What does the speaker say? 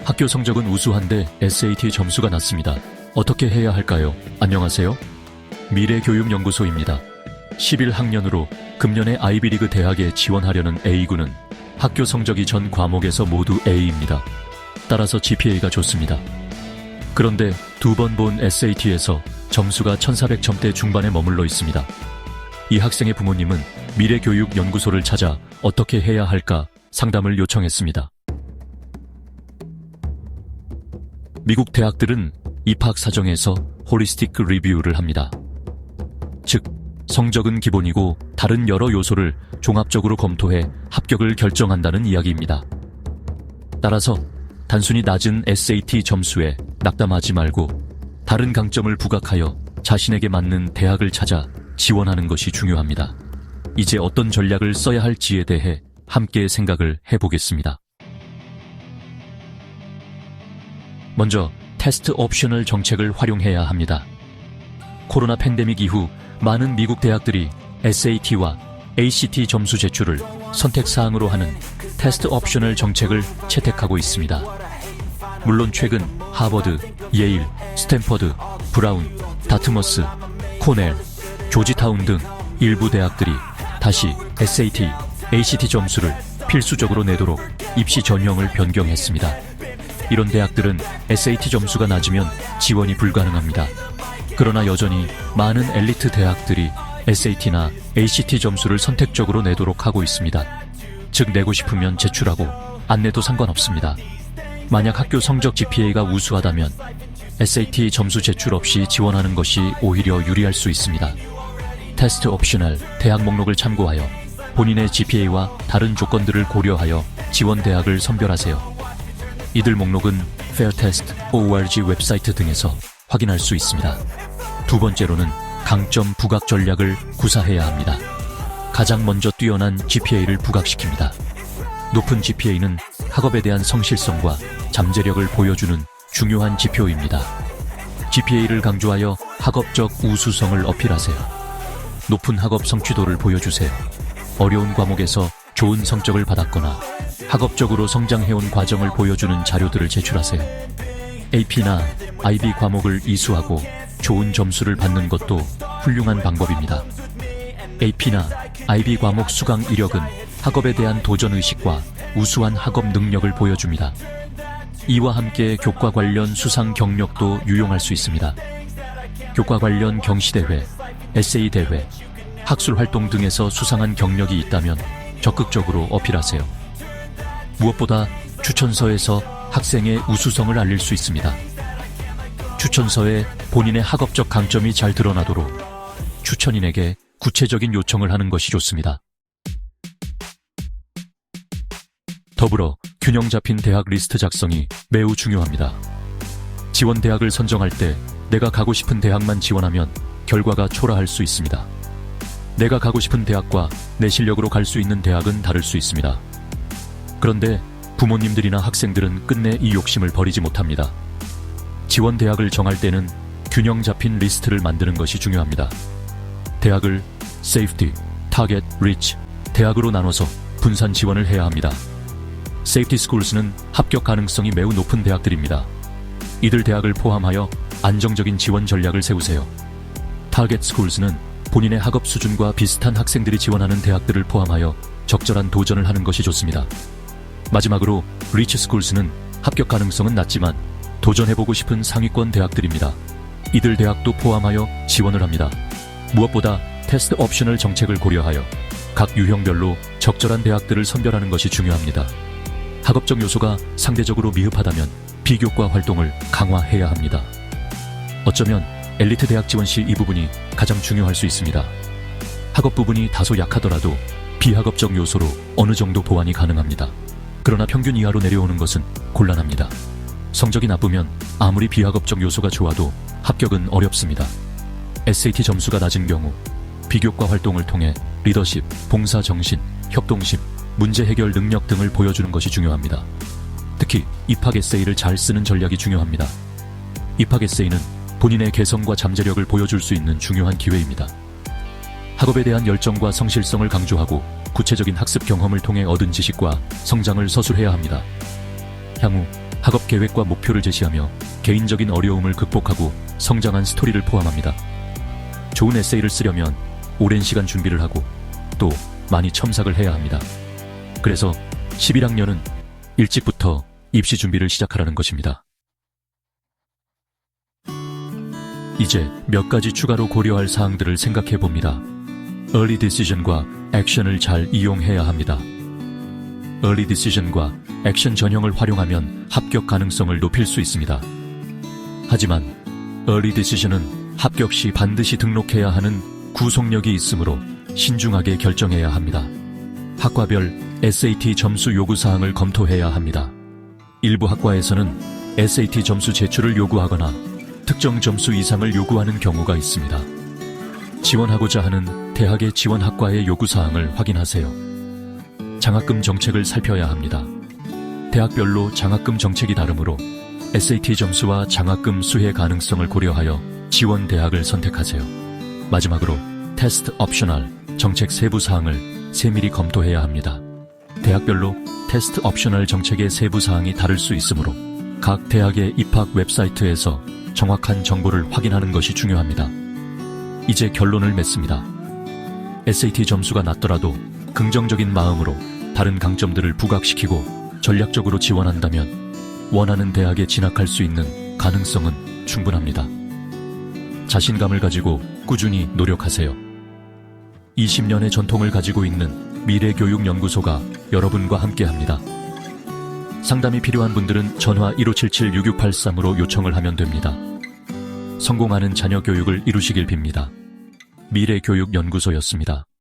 학교 성적은 우수한데 SAT 점수가 낮습니다. 어떻게 해야 할까요? 안녕하세요. 미래교육연구소입니다. 11학년으로 금년에 아이비리그 대학에 지원하려는 A군은 학교 성적이 전 과목에서 모두 A입니다. 따라서 GPA가 좋습니다. 그런데 두 번 본 SAT에서 점수가 1400점대 중반에 머물러 있습니다. 이 학생의 부모님은 미래교육연구소를 찾아 어떻게 해야 할까 상담을 요청했습니다. 미국 대학들은 입학 사정에서 홀리스틱 리뷰를 합니다. 즉, 성적은 기본이고 다른 여러 요소를 종합적으로 검토해 합격을 결정한다는 이야기입니다. 따라서 단순히 낮은 SAT 점수에 낙담하지 말고 다른 강점을 부각하여 자신에게 맞는 대학을 찾아 지원하는 것이 중요합니다. 이제 어떤 전략을 써야 할지에 대해 함께 생각을 해보겠습니다. 먼저 테스트 옵셔널 정책을 활용해야 합니다. 코로나 팬데믹 이후 많은 미국 대학들이 SAT와 ACT 점수 제출을 선택사항으로 하는 테스트 옵셔널 정책을 채택하고 있습니다. 물론 최근 하버드, 예일, 스탠퍼드, 브라운, 다트머스, 코넬, 조지타운 등 일부 대학들이 다시 SAT, ACT 점수를 필수적으로 내도록 입시 전형을 변경했습니다. 이런 대학들은 SAT 점수가 낮으면 지원이 불가능합니다. 그러나 여전히 많은 엘리트 대학들이 SAT나 ACT 점수를 선택적으로 내도록 하고 있습니다. 즉, 내고 싶으면 제출하고 안 내도 상관없습니다. 만약 학교 성적 GPA가 우수하다면 SAT 점수 제출 없이 지원하는 것이 오히려 유리할 수 있습니다. 테스트 옵셔널 대학 목록을 참고하여 본인의 GPA와 다른 조건들을 고려하여 지원 대학을 선별하세요. 이들 목록은 fairtest.org 웹사이트 등에서 확인할 수 있습니다. 두 번째로는 강점 부각 전략을 구사해야 합니다. 가장 먼저 뛰어난 GPA를 부각시킵니다. 높은 GPA는 학업에 대한 성실성과 잠재력을 보여주는 중요한 지표입니다. GPA를 강조하여 학업적 우수성을 어필하세요. 높은 학업 성취도를 보여주세요. 어려운 과목에서 좋은 성적을 받았거나 학업적으로 성장해온 과정을 보여주는 자료들을 제출하세요. AP나 IB 과목을 이수하고 좋은 점수를 받는 것도 훌륭한 방법입니다. AP나 IB 과목 수강 이력은 학업에 대한 도전의식과 우수한 학업 능력을 보여줍니다. 이와 함께 교과 관련 수상 경력도 유용할 수 있습니다. 교과 관련 경시대회, 에세이 대회, 학술활동 등에서 수상한 경력이 있다면 적극적으로 어필하세요. 무엇보다 추천서에서 학생의 우수성을 알릴 수 있습니다. 추천서에 본인의 학업적 강점이 잘 드러나도록 추천인에게 구체적인 요청을 하는 것이 좋습니다. 더불어 균형 잡힌 대학 리스트 작성이 매우 중요합니다. 지원 대학을 선정할 때 내가 가고 싶은 대학만 지원하면 결과가 초라할 수 있습니다. 내가 가고 싶은 대학과 내 실력으로 갈 수 있는 대학은 다를 수 있습니다. 그런데 부모님들이나 학생들은 끝내 이 욕심을 버리지 못합니다. 지원 대학을 정할 때는 균형 잡힌 리스트를 만드는 것이 중요합니다. 대학을 Safety, Target, Reach 대학으로 나눠서 분산 지원을 해야 합니다. Safety Schools,는 합격 가능성이 매우 높은 대학들입니다. 이들 대학을 포함하여 안정적인 지원 전략을 세우세요. Target Schools,는 본인의 학업 수준과 비슷한 학생들이 지원하는 대학들을 포함하여 적절한 도전을 하는 것이 좋습니다. 마지막으로 Reach Schools,는 합격 가능성은 낮지만 도전해보고 싶은 상위권 대학들입니다. 이들 대학도 포함하여 지원을 합니다. 무엇보다 테스트 옵셔널 정책을 고려하여 각 유형별로 적절한 대학들을 선별하는 것이 중요합니다. 학업적 요소가 상대적으로 미흡하다면 비교과 활동을 강화해야 합니다. 어쩌면 엘리트 대학 지원 시 이 부분이 가장 중요할 수 있습니다. 학업 부분이 다소 약하더라도 비학업적 요소로 어느 정도 보완이 가능합니다. 그러나 평균 이하로 내려오는 것은 곤란합니다. 성적이 나쁘면 아무리 비학업적 요소가 좋아도 합격은 어렵습니다. SAT 점수가 낮은 경우 비교과 활동을 통해 리더십, 봉사정신, 협동심, 문제 해결 능력 등을 보여주는 것이 중요합니다. 특히 입학 에세이를 잘 쓰는 전략이 중요합니다. 입학 에세이는 본인의 개성과 잠재력을 보여줄 수 있는 중요한 기회입니다. 학업에 대한 열정과 성실성을 강조하고 구체적인 학습 경험을 통해 얻은 지식과 성장을 서술해야 합니다. 향후 학업 계획과 목표를 제시하며 개인적인 어려움을 극복하고 성장한 스토리를 포함합니다. 좋은 에세이를 쓰려면 오랜 시간 준비를 하고 또 많이 첨삭을 해야 합니다. 그래서 11학년은 일찍부터 입시 준비를 시작하라는 것입니다. 이제 몇 가지 추가로 고려할 사항들을 생각해 봅니다. Early Decision과 액션을 잘 이용해야 합니다. Early Decision과 액션 전형을 활용하면 합격 가능성을 높일 수 있습니다. 하지만 Early Decision은 합격 시 반드시 등록해야 하는 구속력이 있으므로 신중하게 결정해야 합니다. 학과별 SAT 점수 요구사항을 검토해야 합니다. 일부 학과에서는 SAT 점수 제출을 요구하거나 특정 점수 이상을 요구하는 경우가 있습니다. 지원하고자 하는 대학의 지원 학과의 요구사항을 확인하세요. 장학금 정책을 살펴야 합니다. 대학별로 장학금 정책이 다르므로 SAT 점수와 장학금 수혜 가능성을 고려하여 지원 대학을 선택하세요. 마지막으로 테스트 옵셔널 정책 세부 사항을 세밀히 검토해야 합니다. 대학별로 테스트 옵셔널 정책의 세부 사항이 다를 수 있으므로 각 대학의 입학 웹사이트에서 정확한 정보를 확인하는 것이 중요합니다. 이제 결론을 맺습니다. SAT 점수가 낮더라도 긍정적인 마음으로 다른 강점들을 부각시키고 전략적으로 지원한다면 원하는 대학에 진학할 수 있는 가능성은 충분합니다. 자신감을 가지고 꾸준히 노력하세요. 20년의 전통을 가지고 있는 미래교육연구소가 여러분과 함께합니다. 상담이 필요한 분들은 전화 1577-6683으로 요청을 하면 됩니다. 성공하는 자녀 교육을 이루시길 빕니다. 미래교육연구소였습니다.